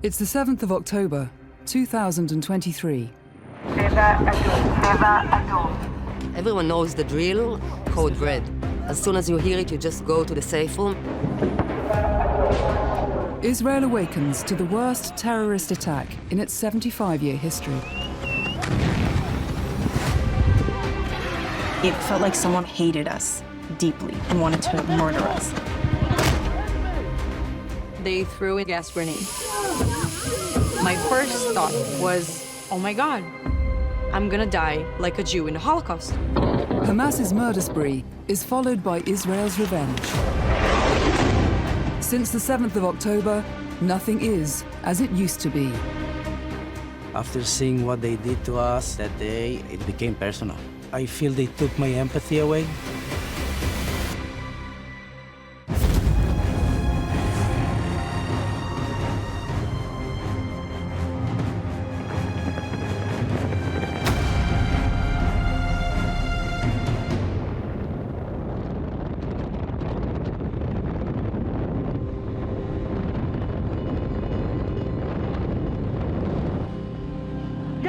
It's the 7th of October, 2023. Everyone knows the drill, code red. As soon as you hear it, you just go to the safe room. Israel awakens to the worst terrorist attack in its 75-year history. It felt like someone hated us deeply and wanted to murder us. They threw a gas grenade. My first thought was, oh my God, I'm gonna die like a Jew in the Holocaust. Hamas's murder spree is followed by Israel's revenge. Since the 7th of October, nothing is as it used to be. After seeing what they did to us that day, it became personal. I feel they took my empathy away.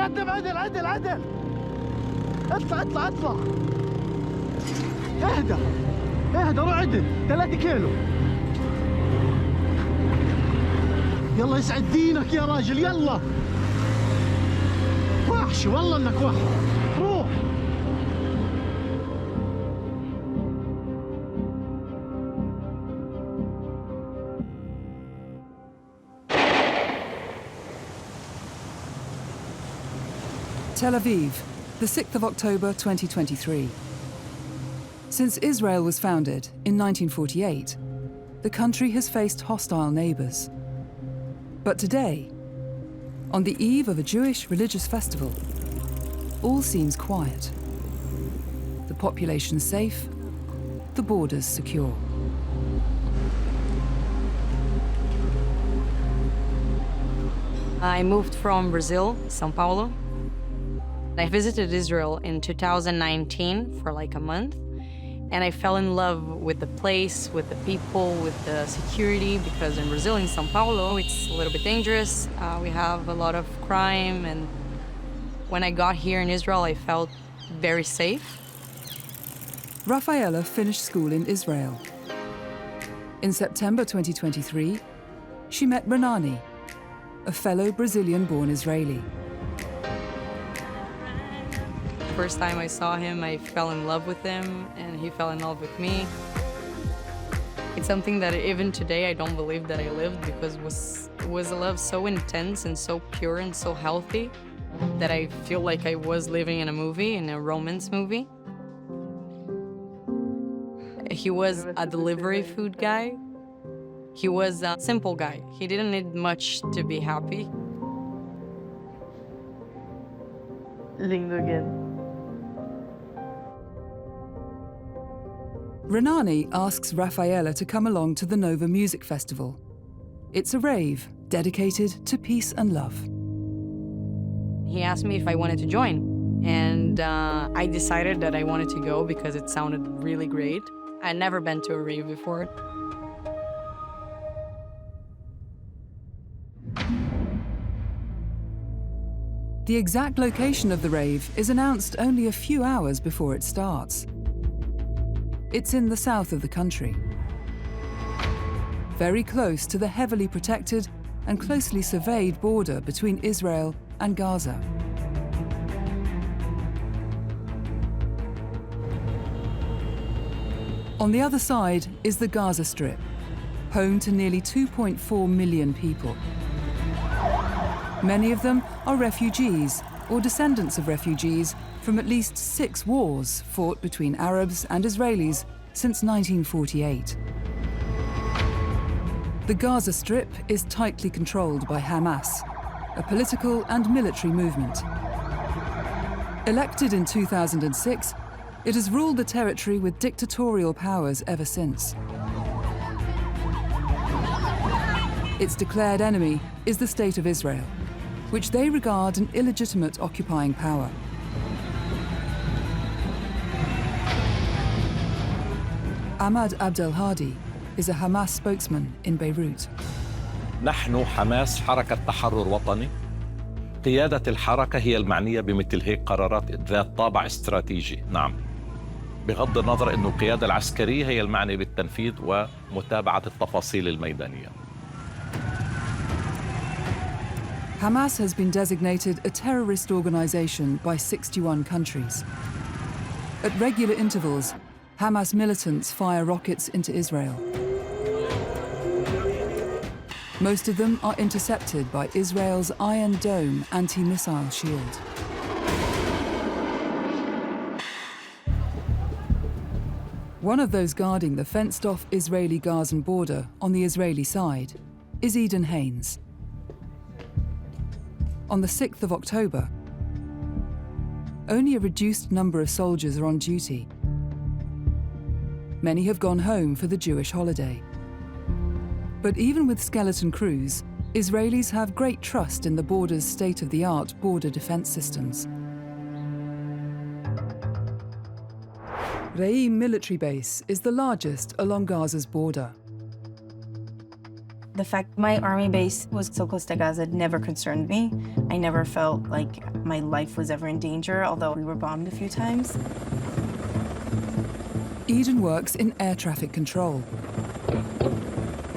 قدم عدل عدل عدل اطلع اطلع اطلع اهدى اهدى روح عدل 3 كيلو يلا يسعد دينك يا راجل يلا وحش والله انك وحش روح Tel Aviv, the 6th of October 2023. Since Israel was founded in 1948, the country has faced hostile neighbors. But today, on the eve of a Jewish religious festival, all seems quiet. The population safe, the borders secure. I moved from Brazil, São Paulo. I visited Israel in 2019 for like a month, and I fell in love with the place, with the people, with the security, because in Brazil, in São Paulo, it's a little bit dangerous. We have a lot of crime, and when I got here in Israel, I felt very safe. Rafaela finished school in Israel. In September 2023, she met Renani, a fellow Brazilian-born Israeli. First time I saw him, I fell in love with him, and he fell in love with me. It's something that even today I don't believe that I lived, because it was a love so intense and so pure and so healthy that I feel like I was living in a movie, in a romance movie. He was a delivery food guy. He was a simple guy. He didn't need much to be happy. Lindo again. Renani asks Rafaela to come along to the Nova Music Festival. It's a rave dedicated to peace and love. He asked me if I wanted to join, and I decided that I wanted to go because it sounded really great. I'd never been to a rave before. The exact location of the rave is announced only a few hours before it starts. It's in the south of the country, very close to the heavily protected and closely surveyed border between Israel and Gaza. On the other side is the Gaza Strip, home to nearly 2.4 million people. Many of them are refugees or descendants of refugees from at least 6 wars fought between Arabs and Israelis since 1948. The Gaza Strip is tightly controlled by Hamas, a political and military movement. Elected in 2006, it has ruled the territory with dictatorial powers ever since. Its declared enemy is the State of Israel, which they regard an illegitimate occupying power. Ahmad Abdelhadi is a Hamas spokesman in Beirut. نحن حماس حركة تحرر وطني. قيادة الحركة هي المعنية بمثل هيك قرارات ذات طابع استراتيجي، نعم، بغض النظر أن القيادة العسكرية هي المعنية بالتنفيذ ومتابعة التفاصيل الميدانية. Hamas has been designated a terrorist organization by 61 countries. At regular intervals, Hamas militants fire rockets into Israel. Most of them are intercepted by Israel's Iron Dome anti-missile shield. One of those guarding the fenced-off Israeli-Gazan border on the Israeli side is Eden Haynes. On the 6th of October, only a reduced number of soldiers are on duty. Many have gone home for the Jewish holiday. But even with skeleton crews, Israelis have great trust in the border's state-of-the-art border defense systems. Re'im military base is the largest along Gaza's border. The fact my army base was so close to Gaza never concerned me. I never felt like my life was ever in danger, although we were bombed a few times. Eden works in air traffic control.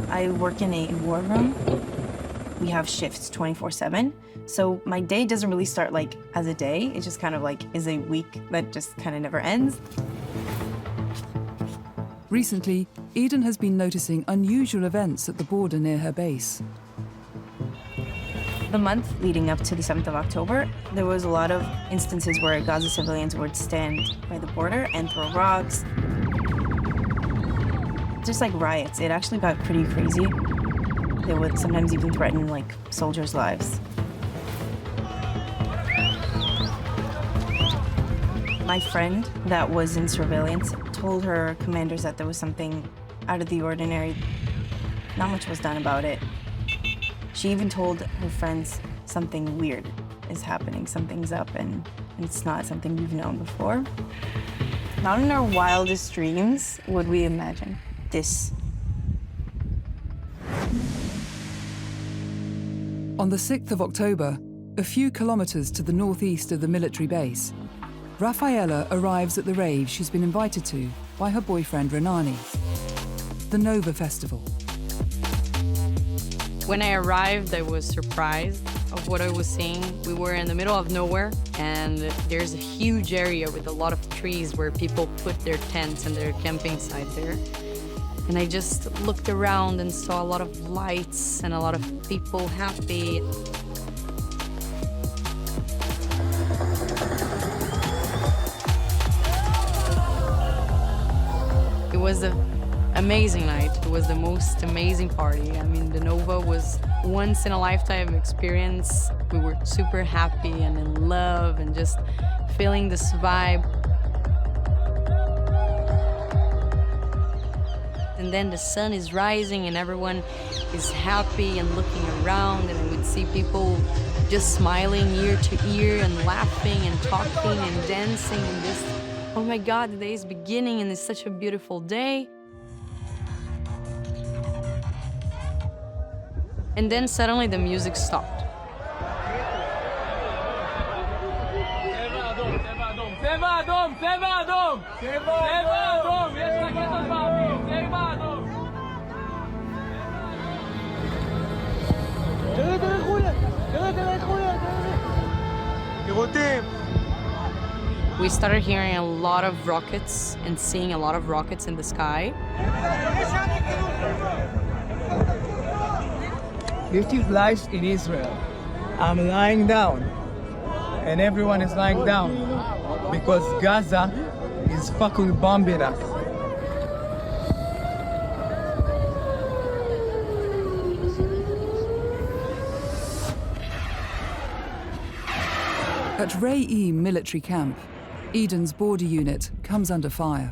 I work in a war room. We have shifts 24/7. So my day doesn't really start like as a day. It just kind of like is a week that just kind of never ends. Recently, Eden has been noticing unusual events at the border near her base. The month leading up to the 7th of October, there was a lot of instances where Gaza civilians would stand by the border and throw rocks. Just like riots. It actually got pretty crazy. They would sometimes even threaten like soldiers' lives. My friend that was in surveillance told her commanders that there was something out of the ordinary. Not much was done about it. She even told her friends something weird is happening, something's up, and it's not something we've known before. Not in our wildest dreams would we imagine this. On the 6th of October, a few kilometers to the northeast of the military base, Rafaela arrives at the rave she's been invited to by her boyfriend Renani, the Nova Festival. When I arrived, I was surprised of what I was seeing. We were in the middle of nowhere, and there's a huge area with a lot of trees where people put their tents and their camping site there. And I just looked around and saw a lot of lights and a lot of people happy. It was an amazing night. It was the most amazing party. I mean, the Nova was once in a lifetime experience. We were super happy and in love and just feeling this vibe. And then the sun is rising and everyone is happy and looking around, and I would see people just smiling ear to ear and laughing and talking and dancing and just, oh my God, the day is beginning and it's such a beautiful day. And then suddenly the music stopped. We started hearing a lot of rockets and seeing a lot of rockets in the sky. This is life in Israel. I'm lying down, and everyone is lying down because Gaza is fucking bombing us. At Re'im military camp, Eden's border unit comes under fire.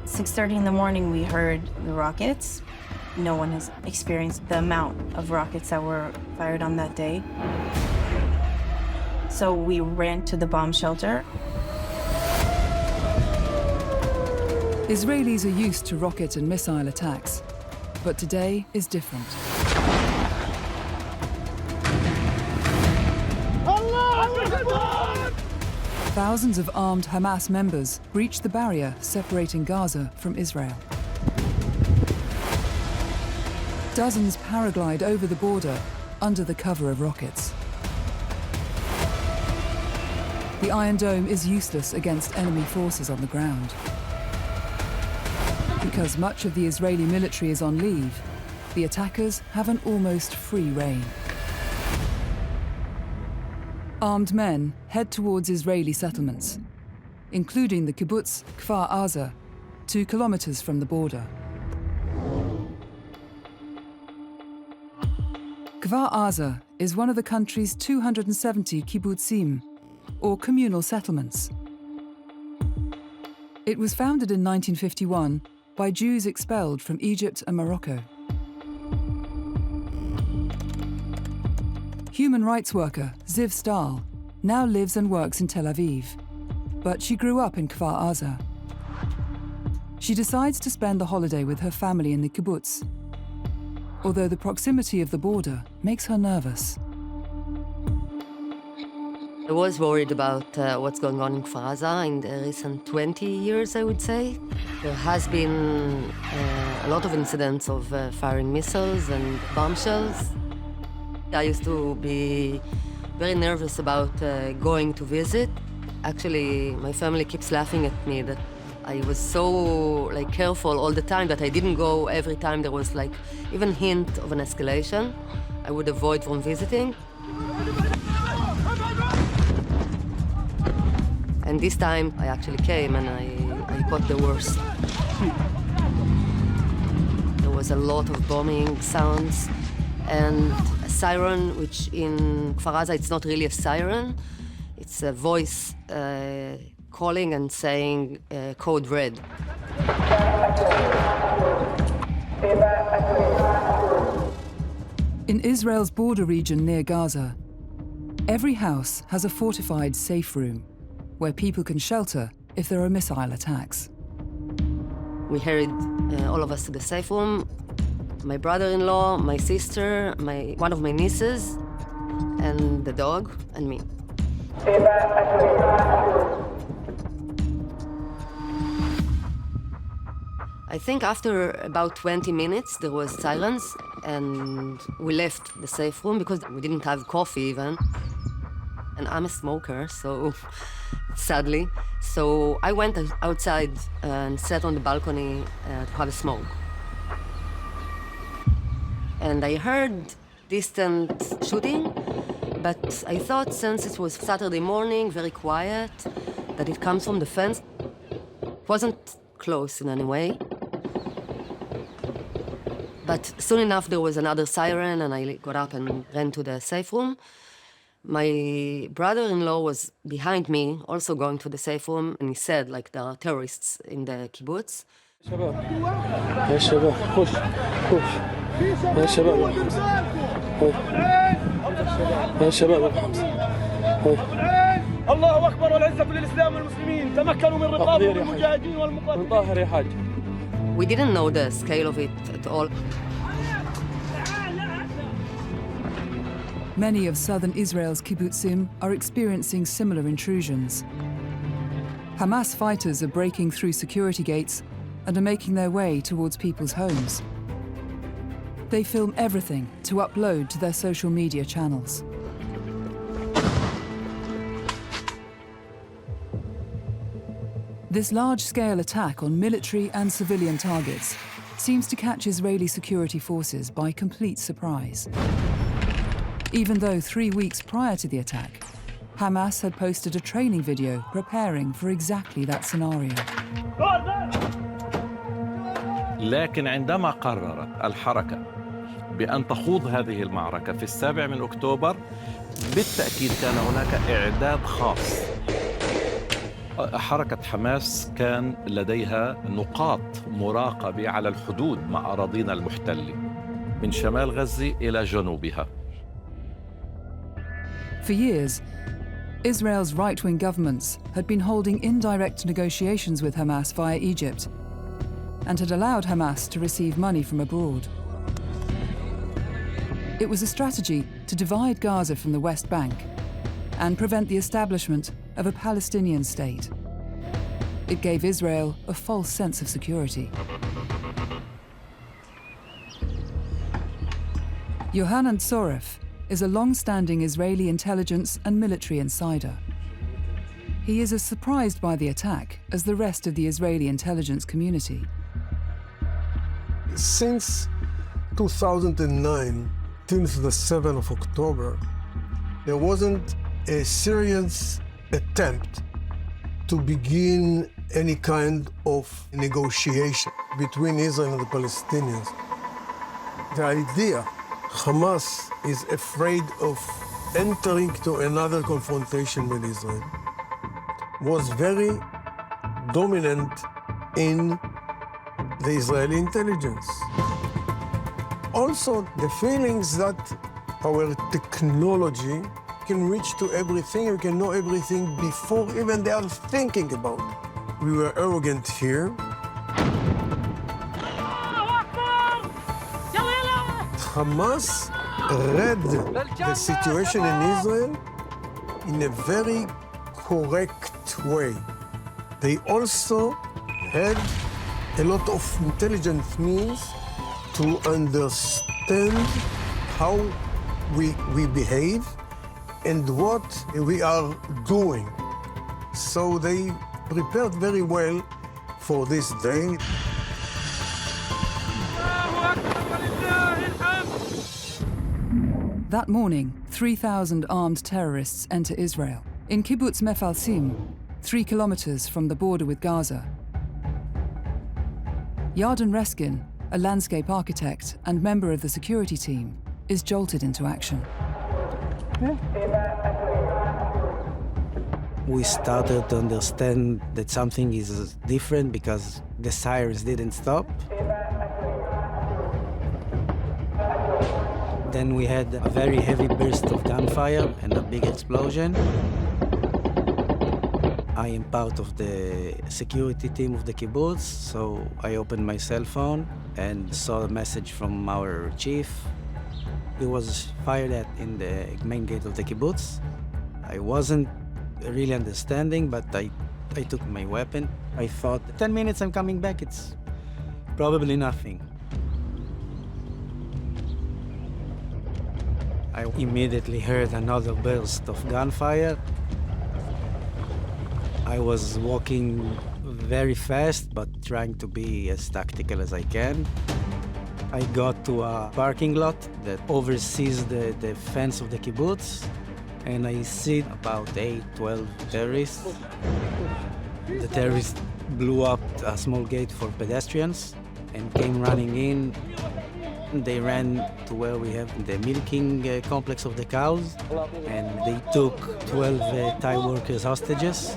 6:30 in the morning, we heard the rockets. No one has experienced the amount of rockets that were fired on that day. So we ran to the bomb shelter. Israelis are used to rocket and missile attacks, but today is different. Thousands of armed Hamas members breached the barrier separating Gaza from Israel. Dozens paraglide over the border under the cover of rockets. The Iron Dome is useless against enemy forces on the ground. Because much of the Israeli military is on leave, the attackers have an almost free rein. Armed men head towards Israeli settlements, including the kibbutz Kfar Aza, 2 kilometers from the border. Kfar Aza is one of the country's 270 kibbutzim, or communal settlements. It was founded in 1951 by Jews expelled from Egypt and Morocco. Human rights worker Ziv Stahl now lives and works in Tel Aviv, but she grew up in Kfar Aza. She decides to spend the holiday with her family in the kibbutz, although the proximity of the border makes her nervous. I was worried about what's going on in Kfar Aza in the recent 20 years, I would say. There has been a lot of incidents of firing missiles and bombshells. I used to be very nervous about going to visit. Actually, my family keeps laughing at me that I was so careful all the time that I didn't go every time there was even hint of an escalation. I would avoid from visiting. And this time I actually came and I got the worst. There was a lot of bombing sounds and a siren, which in Kfar Aza it's not really a siren. It's a voice calling and saying code red. In Israel's border region near Gaza, every house has a fortified safe room where people can shelter if there are missile attacks. We hurried all of us to the safe room. My brother-in-law, my sister, one of my nieces, and the dog, and me. I think after about 20 minutes, there was silence, and we left the safe room because we didn't have coffee even. And I'm a smoker, so sadly. So I went outside and sat on the balcony to have a smoke. And I heard distant shooting, but I thought since it was Saturday morning, very quiet, that it comes from the fence. It wasn't close in any way. But soon enough, there was another siren, and I got up and ran to the safe room. My brother-in-law was behind me, also going to the safe room, and he said, there are terrorists in the kibbutz. يا شباب خش يا شباب يا شباب الله اكبر والعزه للاسلام والمسلمين تمكنوا من رقاب المجاهدين والمقاتلين طاهر يا حاج. We didn't know the scale of it at all. Many of southern Israel's kibbutzim are experiencing similar intrusions. Hamas fighters are breaking through security gates and are making their way towards people's homes. They film everything to upload to their social media channels. This large-scale attack on military and civilian targets seems to catch Israeli security forces by complete surprise. Even though 3 weeks prior to the attack, Hamas had posted a training video preparing for exactly that scenario. لكن عندما قررت الحركة بأن تخوض هذه المعركة في 7 أكتوبر بالتأكيد كان هناك إعداد خاص. حركة حماس كان لديها نقاط مراقبة على الحدود مع أراضينا المحتلة من شمال غزة إلى جنوبها. For years, Israel's right-wing governments had been holding indirect negotiations with Hamas via Egypt and had allowed Hamas to receive money from abroad. It was a strategy to divide Gaza from the West Bank and prevent the establishment of a Palestinian state. It gave Israel a false sense of security. Yohanan Tsoref is a long-standing Israeli intelligence and military insider. He is as surprised by the attack as the rest of the Israeli intelligence community. Since 2009, since the 7th of October, there wasn't a serious attempt to begin any kind of negotiation between Israel and the Palestinians. The idea Hamas is afraid of entering to another confrontation with Israel was very dominant in the Israeli intelligence. Also, the feelings that our technology can reach to everything, we can know everything before even they are thinking about it. We were arrogant here. Hamas read the situation in Israel in a very correct way. They also had a lot of intelligence means to understand how we behave and what we are doing. So they prepared very well for this day. That morning, 3,000 armed terrorists enter Israel in kibbutz Mefalsim, 3 kilometers from the border with Gaza. Yarden Reskin, a landscape architect and member of the security team, is jolted into action. We started to understand that something is different because the sirens didn't stop. Then we had a very heavy burst of gunfire and a big explosion. I am part of the security team of the kibbutz, so I opened my cell phone and saw a message from our chief. He was fired at in the main gate of the kibbutz. I wasn't really understanding, but I took my weapon. I thought, 10 minutes, I'm coming back, it's probably nothing. I immediately heard another burst of gunfire. I was walking very fast, but trying to be as tactical as I can. I got to a parking lot that oversees the fence of the kibbutz, and I see about 12 terrorists. The terrorists blew up a small gate for pedestrians and came running in. They ran to where we have the milking complex of the cows, and they took 12 Thai workers hostages.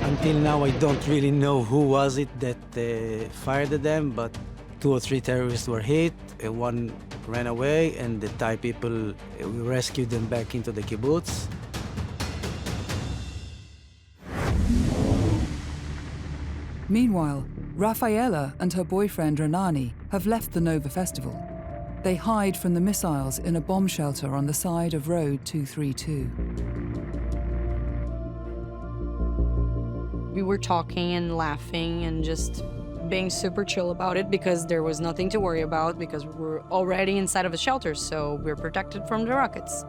Until now, I don't really know who was it that fired at them, but 2 or 3 terrorists were hit, one ran away, and the Thai people, we rescued them back into the kibbutz. Meanwhile, Rafaela and her boyfriend Renani have left the Nova Festival. They hide from the missiles in a bomb shelter on the side of Road 232. We were talking and laughing and just being super chill about it because there was nothing to worry about because we were already inside of a shelter, so we're protected from the rockets.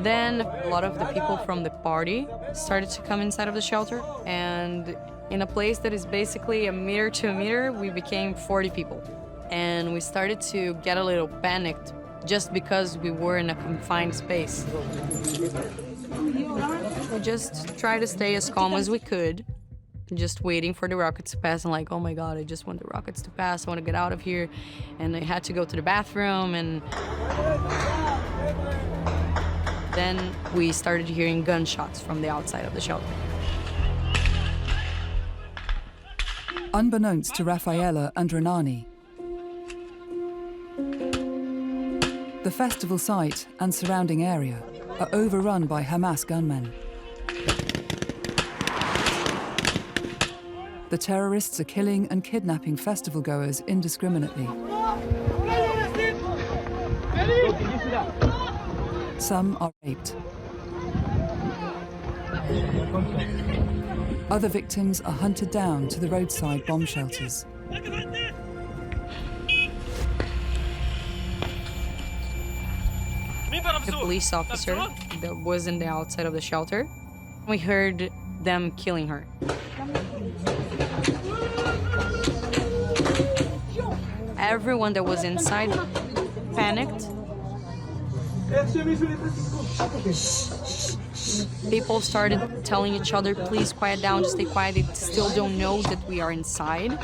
Then a lot of the people from the party started to come inside of the shelter, and in a place that is basically a meter to a meter, we became 40 people. And we started to get a little panicked just because we were in a confined space. We just tried to stay as calm as we could, just waiting for the rockets to pass and like, oh my God, I just want the rockets to pass. I want to get out of here. And I had to go to the bathroom, and then we started hearing gunshots from the outside of the shelter. Unbeknownst to Rafaela and Renani, the festival site and surrounding area are overrun by Hamas gunmen. The terrorists are killing and kidnapping festival goers indiscriminately. Some are raped. Other victims are hunted down to the roadside bomb shelters. The police officer that was in the outside of the shelter, we heard them killing her. Everyone that was inside panicked. People started telling each other, please quiet down, just stay quiet. They still don't know that we are inside.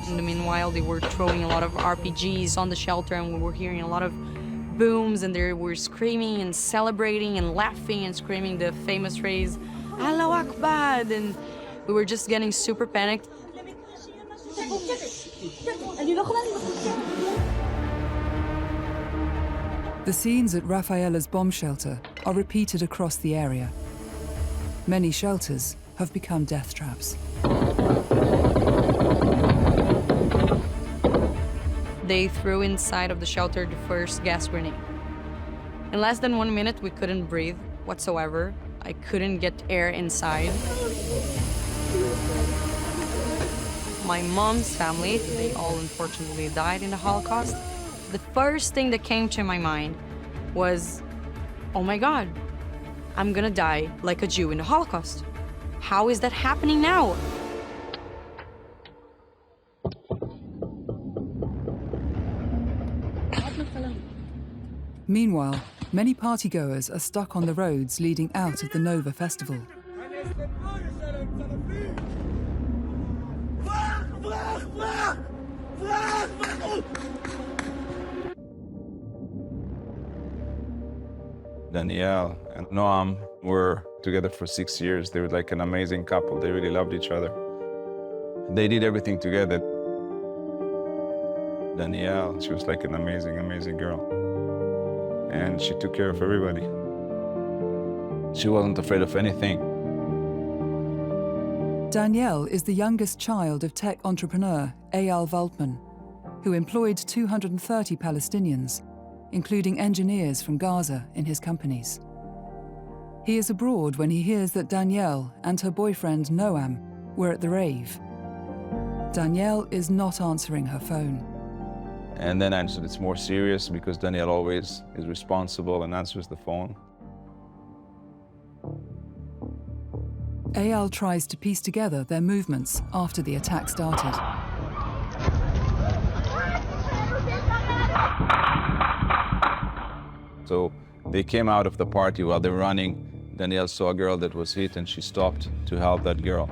In the meanwhile, they were throwing a lot of RPGs on the shelter, and we were hearing a lot of booms, and they were screaming and celebrating and laughing and screaming the famous phrase, Allahu Akbar, and we were just getting super panicked. The scenes at Rafaela's bomb shelter are repeated across the area. Many shelters have become death traps. They threw inside of the shelter the first gas grenade. In less than 1 minute, we couldn't breathe whatsoever. I couldn't get air inside. My mom's family, they all unfortunately died in the Holocaust. The first thing that came to my mind was, oh my God, I'm gonna die like a Jew in the Holocaust. How is that happening now? Meanwhile, many partygoers are stuck on the roads leading out of the Nova festival. Danielle and Noam were together for 6 years. They were like an amazing couple. They really loved each other. They did everything together. Danielle, she was like an amazing, amazing girl. And she took care of everybody. She wasn't afraid of anything. Danielle is the youngest child of tech entrepreneur Eyal Waldman, who employed 230 Palestinians, including engineers from Gaza, in his companies. He is abroad when he hears that Danielle and her boyfriend Noam were at the rave. Danielle is not answering her phone. And then I understood it's more serious because Danielle always is responsible and answers the phone. Eyal tries to piece together their movements after the attack started. So they came out of the party while they were running. Danielle saw a girl that was hit and she stopped to help that girl.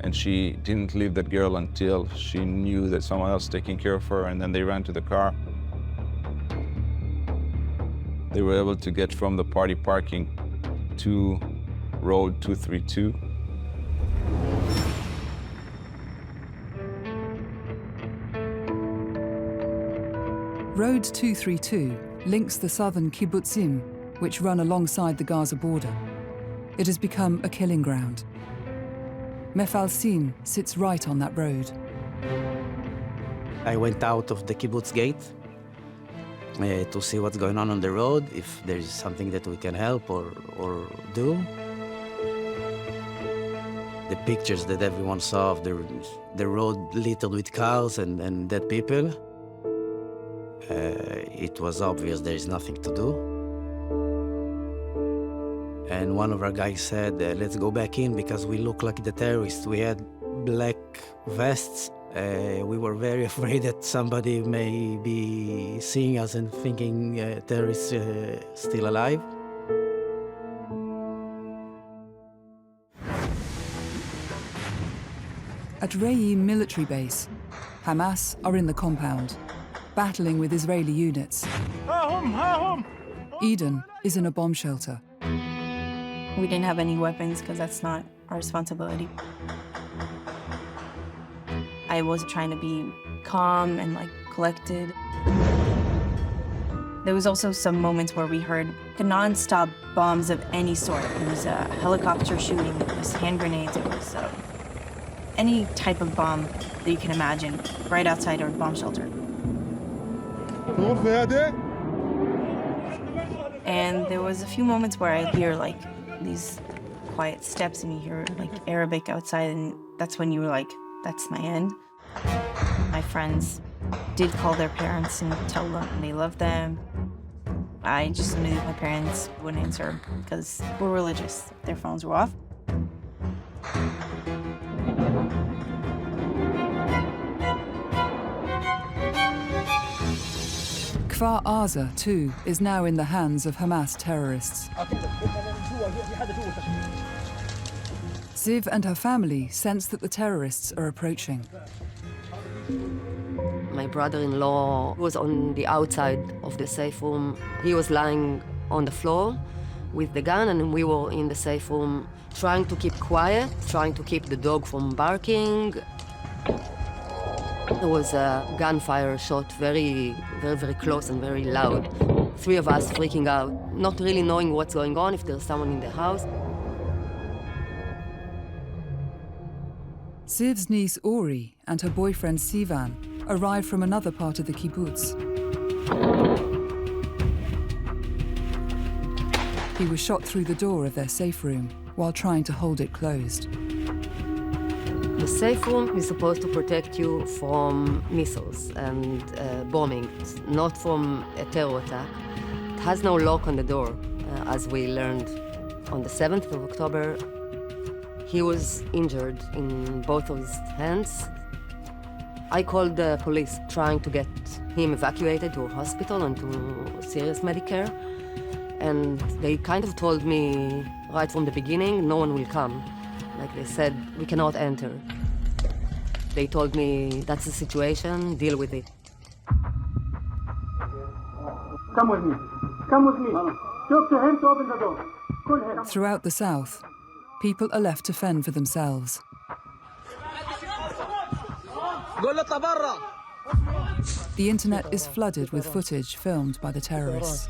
And she didn't leave that girl until she knew that someone else was taking care of her, and then they ran to the car. They were able to get from the party parking to Road 232. Road 232 links the southern kibbutzim, which run alongside the Gaza border. It has become a killing ground. Mefalsim sits right on that road. I went out of the kibbutz gate to see what's going on the road, if there's something that we can help or do. The pictures that everyone saw of the road littered with cars and dead people, it was obvious there is nothing to do. And one of our guys said, let's go back in because we look like the terrorists. We had black vests. We were very afraid that somebody may be seeing us and thinking terrorists still alive. At Re'im military base, Hamas are in the compound, battling with Israeli units. Eden is in a bomb shelter. We didn't have any weapons because that's not our responsibility. I was trying to be calm and collected. There was also some moments where we heard the non-stop bombs of any sort. It was a helicopter shooting, it was hand grenades, it was any type of bomb that you can imagine right outside our bomb shelter. And there was a few moments where I hear like these quiet steps and you hear like Arabic outside, and that's when you were like, that's my end. My friends did call their parents and tell them they loved them. I just knew my parents wouldn't answer because we're religious. Their phones were off. Kfar Aza, too, is now in the hands of Hamas terrorists. Ziv and her family sense that the terrorists are approaching. My brother-in-law was on the outside of the safe room. He was lying on the floor with the gun, and we were in the safe room trying to keep quiet, trying to keep the dog from barking. There was a gunfire shot very close and very loud. Three of us freaking out, not really knowing what's going on, if there's someone in the house. Ziv's niece Ori and her boyfriend Sivan arrived from another part of the kibbutz. He was shot through the door of their safe room while trying to hold it closed. The safe room is supposed to protect you from missiles and bombing, not from a terror attack. It has no lock on the door, as we learned on the 7th of October. He was injured in both of his hands. I called the police, trying to get him evacuated to a hospital and to serious medical care. And they kind of told me right from the beginning, no one will come. Like they said, we cannot enter. They told me, that's the situation, deal with it. Come with me. Come with me. Talk to him to open the door. Call him. Throughout the south, people are left to fend for themselves. The internet is flooded with footage filmed by the terrorists.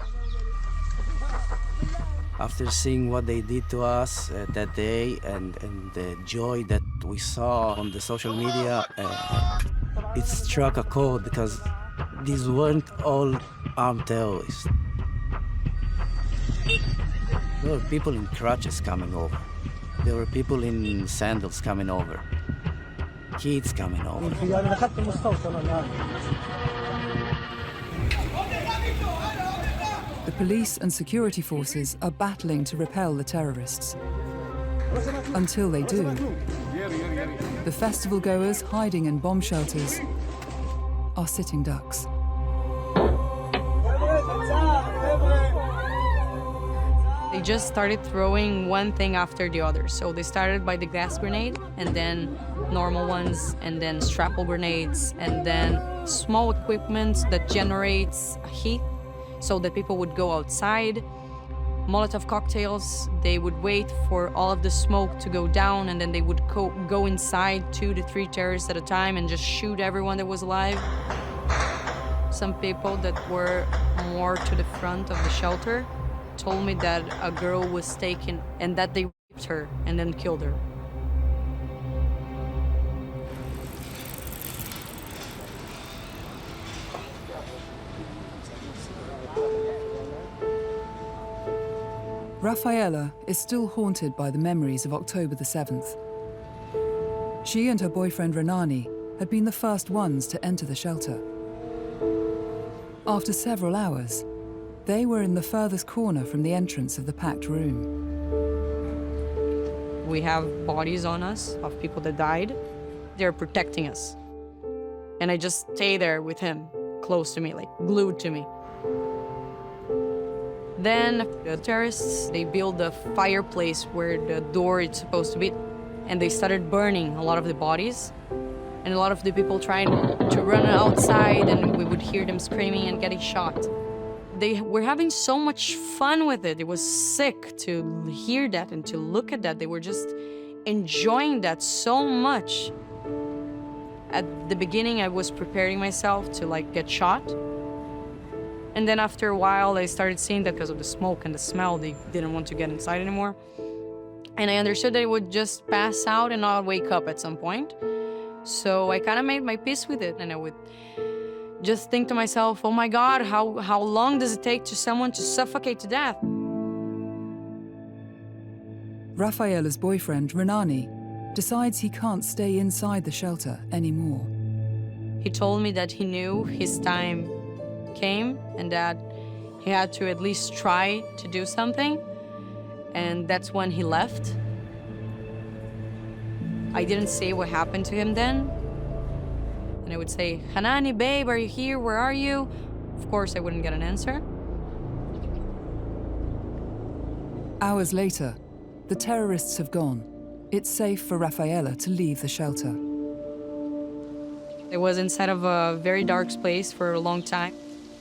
After seeing what they did to us that day and the joy that we saw on the social media, it struck a chord because these weren't all armed terrorists. There were people in crutches coming over. There were people in sandals coming over. Kids coming over. The police and security forces are battling to repel the terrorists. Until they do, the festival goers hiding in bomb shelters are sitting ducks. They just started throwing one thing after the other. So they started by the gas grenade, and then normal ones, and then strapple grenades, and then small equipment that generates heat so that people would go outside. Molotov cocktails, they would wait for all of the smoke to go down, and then they would go inside 2 to 3 terrorists at a time and just shoot everyone that was alive. Some people that were more to the front of the shelter told me that a girl was taken and that they raped her and then killed her. Rafaela is still haunted by the memories of October the 7th. She and her boyfriend Renani had been the first ones to enter the shelter. After several hours, they were in the furthest corner from the entrance of the packed room. We have bodies on us of people that died. They're protecting us. And I just stay there with him, close to me, like glued to me. Then the terrorists, they built a fireplace where the door is supposed to be, and they started burning a lot of the bodies, and a lot of the people trying to run outside, and we would hear them screaming and getting shot. They were having so much fun with it. It was sick to hear that and to look at that. They were just enjoying that so much. At the beginning, I was preparing myself to get shot. And then after a while, I started seeing that because of the smoke and the smell, they didn't want to get inside anymore. And I understood that it would just pass out and not wake up at some point. So I kind of made my peace with it, and I would just think to myself, oh my God, how long does it take to someone to suffocate to death? Rafaela's boyfriend, Renani, decides he can't stay inside the shelter anymore. He told me that he knew his time came and that he had to at least try to do something, and that's when he left. I didn't say what happened to him then, and I would say, Hanani, babe, are you here? Where are you? Of course, I wouldn't get an answer. Hours later, the terrorists have gone. It's safe for Rafaela to leave the shelter. I was inside of a very dark space for a long time.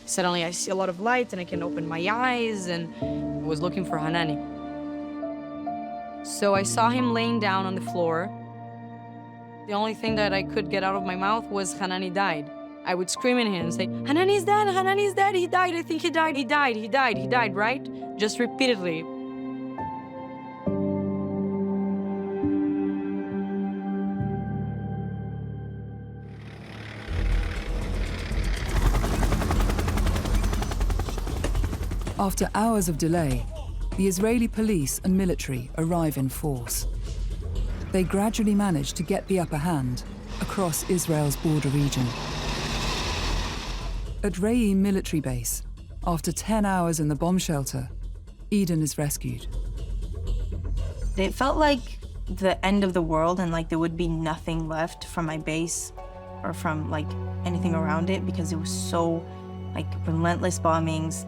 Suddenly I see a lot of light and I can open my eyes, and I was looking for Hanani. So I saw him laying down on the floor. The only thing that I could get out of my mouth was Hanani died. I would scream at him and say, Hanani's dead, Hanani's dead, he died, I think he died, he died, he died, he died, right? Just repeatedly. After hours of delay, the Israeli police and military arrive in force. They gradually manage to get the upper hand across Israel's border region. At Re'im military base, after 10 hours in the bomb shelter, Eden is rescued. It felt like the end of the world, and like there would be nothing left from my base or from like anything around it, because it was so like relentless bombings.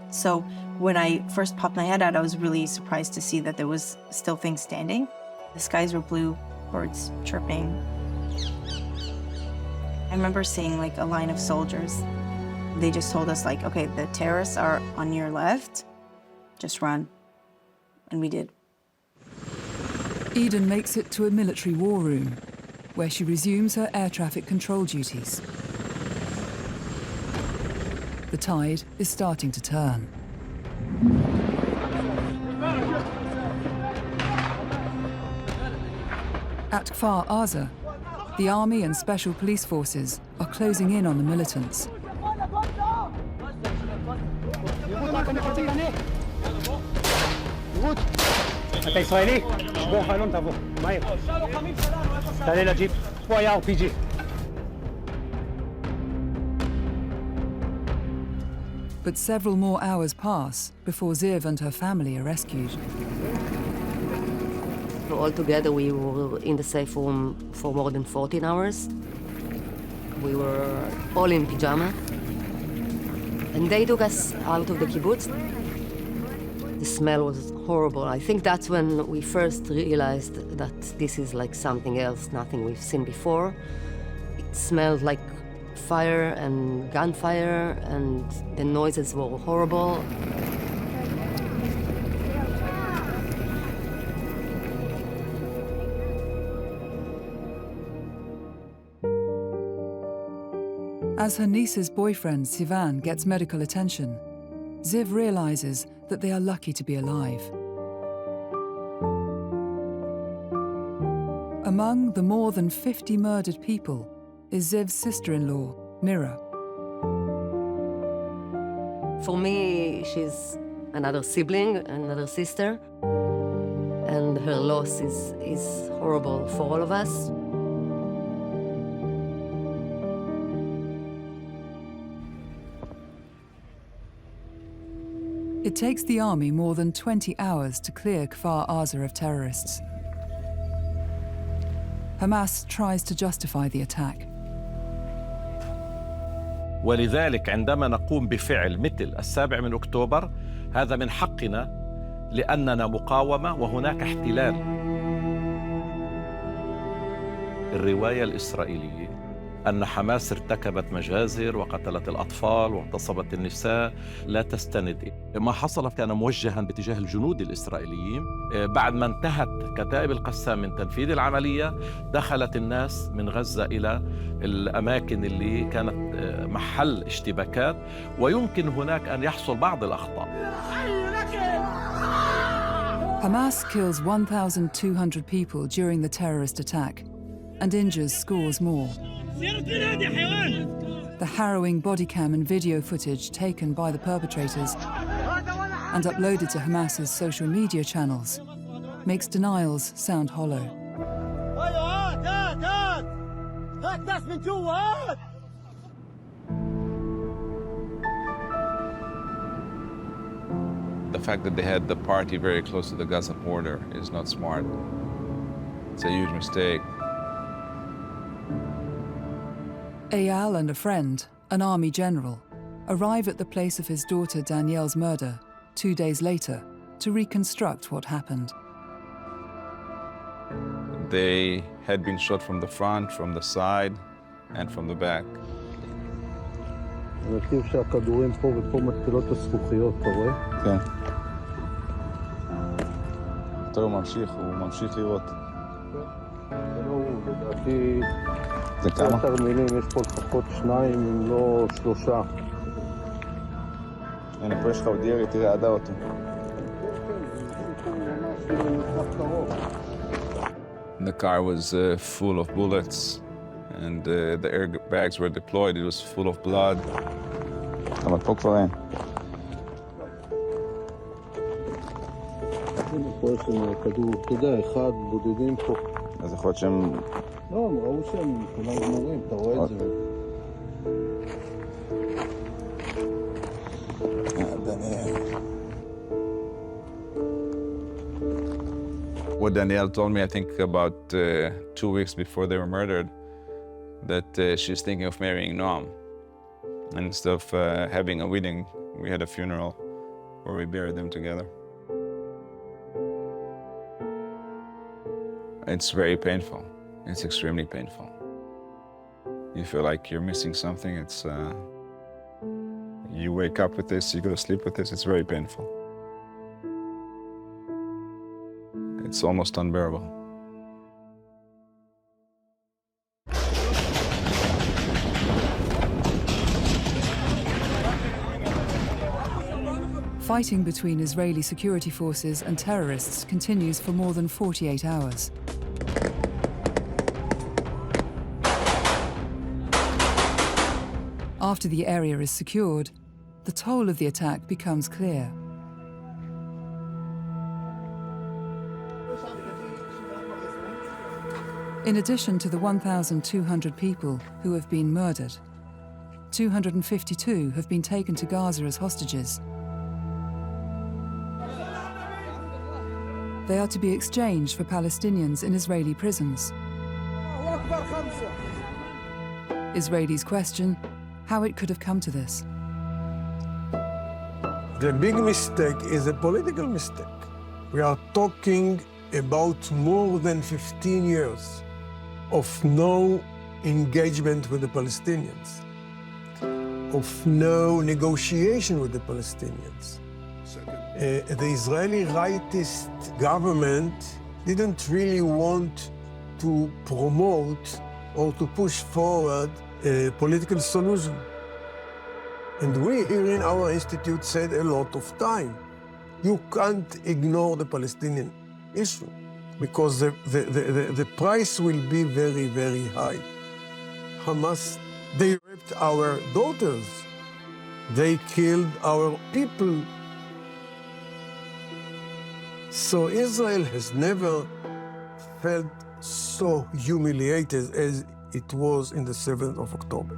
So when I first popped my head out, I was really surprised to see that there was still things standing. The skies were blue, birds chirping. I remember seeing like a line of soldiers. They just told us like, okay, the terrorists are on your left, just run. And we did. Eden makes it to a military war room, where she resumes her air traffic control duties. The tide is starting to turn. At Kfar Aza, the army and special police forces are closing in on the militants. אתה ישראלי? בוא חלום תבוא, מהר. תעלה לג'יפ, פה היה RPG. But several more hours pass before Ziv and her family are rescued. Altogether, we were in the safe room for more than 14 hours. We were all in pyjama. And they took us out of the kibbutz. The smell was horrible. I think that's when we first realized that this is like something else, nothing we've seen before. It smelled like fire and gunfire, and the noises were horrible. As her niece's boyfriend, Sivan, gets medical attention, Ziv realizes that they are lucky to be alive. Among the more than 50 murdered people is Ziv's sister-in-law, Mira. For me, she's another sibling, another sister, and her loss is horrible for all of us. It takes the army more than 20 hours to clear Kfar Aza of terrorists. Hamas tries to justify the attack. ولذلك عندما نقوم بفعل مثل 7 أكتوبر هذا من حقنا لأننا مقاومة وهناك احتلال. الرواية الإسرائيلية أن حماس ارتكبت مجازر وقتلت الأطفال واغتصبت النساء لا تستند. ما حصل كان موجها باتجاه الجنود الإسرائيليين. بعد ما انتهت كتائب القسام من تنفيذ العملية دخلت الناس من غزة إلى الأماكن اللي كانت محل اشتباكات ويمكن هناك أن يحصل بعض الأخطاء. Hamas kills 1,200 people during the terrorist attack and injures scores more. The harrowing body cam and video footage taken by the perpetrators and uploaded to Hamas's social media channels makes denials sound hollow. The fact that they had the party very close to the Gaza border is not smart. It's a huge mistake. Eyal and a friend, an army general, arrive at the place of his daughter Danielle's murder 2 days later to reconstruct what happened. They had been shot from the front, from the side, and from the back. נרחיב שהכדורים פה ופה מתחילות הזכוכיות, אתה רואה? כן. אתה הוא ממשיך לראות. זה לא הוא, לדעתי... זה כמה? 10 מילים, יש פה לפחות 2 אם לא 3. הנה, פה יש לך עוד ירי, תראה, עדה אותו. The car was full of bullets, and the airbags were deployed. It was full of blood. אבל פה כבר אין. פה יש לנו כדור, אתה יודע, אחד, בודדים פה. אז יכול להיות שהם... לא, הם ראו שהם כולם גמורים, אתה רואה את זה. What Danielle told me, I think about 2 weeks before they were murdered, that she's thinking of marrying Noam. And instead of having a wedding, we had a funeral where we buried them together. It's very painful. It's extremely painful. You feel like you're missing something. It's you wake up with this, you go to sleep with this. It's very painful. It's almost unbearable. Fighting between Israeli security forces and terrorists continues for more than 48 hours. After the area is secured, the toll of the attack becomes clear. In addition to the 1,200 people who have been murdered, 252 have been taken to Gaza as hostages. They are to be exchanged for Palestinians in Israeli prisons. Israelis question how it could have come to this. The big mistake is a political mistake. We are talking about more than 15 years of no engagement with the Palestinians, of no negotiation with the Palestinians. The Israeli rightist government didn't really want to promote or to push forward a political solution. And we here in our institute said a lot of time, you can't ignore the Palestinian issue because the price will be very, very high. Hamas, they raped our daughters. They killed our people. So Israel has never felt so humiliated as it was in the 7th of October.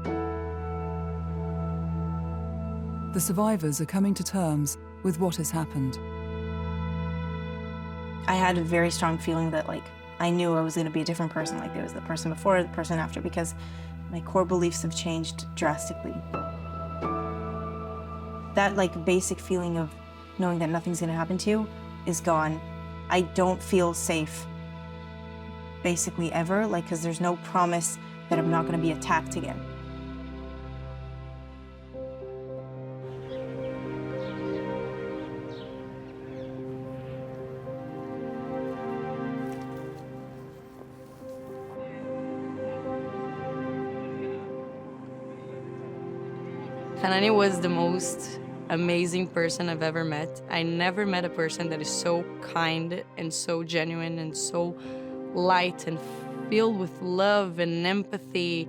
The survivors are coming to terms with what has happened. I had a very strong feeling that, like, I knew I was going to be a different person. Like, there was the person before, the person after, because my core beliefs have changed drastically. That, like, basic feeling of knowing that nothing's going to happen to you is gone. I don't feel safe, basically, ever, like, because there's no promise that I'm not going to be attacked again. Hanani was the most amazing person I've ever met. I never met a person that is so kind and so genuine and so light and filled with love and empathy.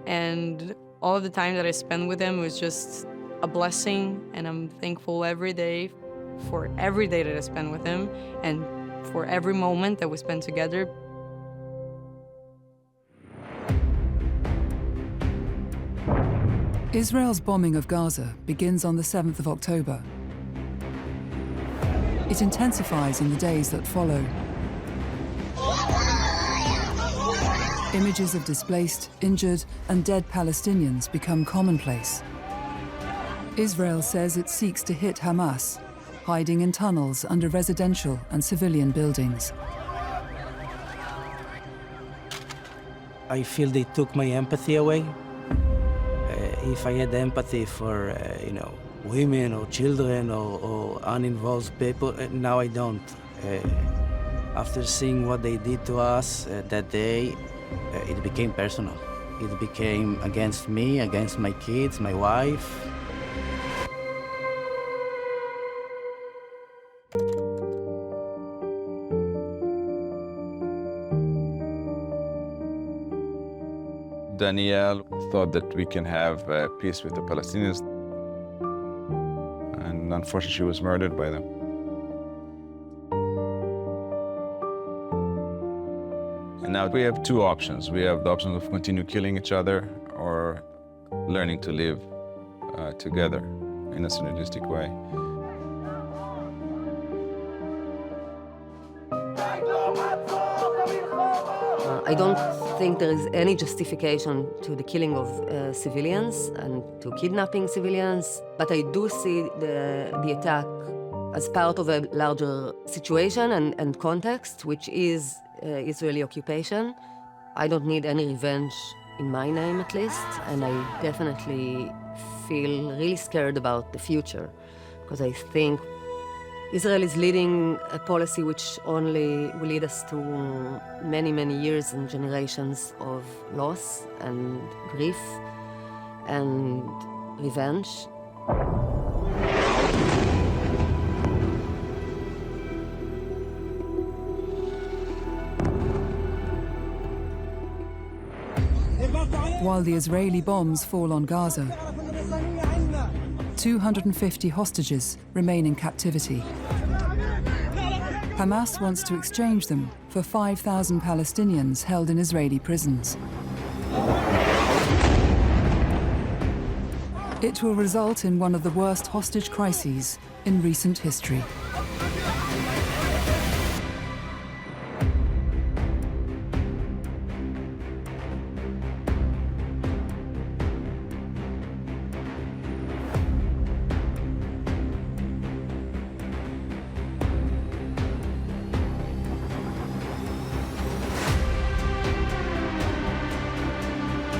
And all the time that I spent with him was just a blessing, and I'm thankful every day for every day that I spent with him and for every moment that we spent together. Israel's bombing of Gaza begins on the 7th of October. It intensifies in the days that follow. Images of displaced, injured, and dead Palestinians become commonplace. Israel says it seeks to hit Hamas, hiding in tunnels under residential and civilian buildings. I feel they took my empathy away. If I had empathy for, women or children or uninvolved people, now I don't. After seeing what they did to us that day, it became personal. It became against me, against my kids, my wife. Danielle thought that we can have peace with the Palestinians. And unfortunately, she was murdered by them. And now we have two options. We have the option of continue killing each other or learning to live together in a synergistic way. I don't think there is any justification to the killing of civilians and to kidnapping civilians, but I do see the attack as part of a larger situation and context, which is Israeli occupation. I don't need any revenge in my name, at least, and I definitely feel really scared about the future, because I think Israel is leading a policy which only will lead us to many, many years and generations of loss and grief and revenge. While the Israeli bombs fall on Gaza, 250 hostages remain in captivity. Hamas wants to exchange them for 5,000 Palestinians held in Israeli prisons. It will result in one of the worst hostage crises in recent history.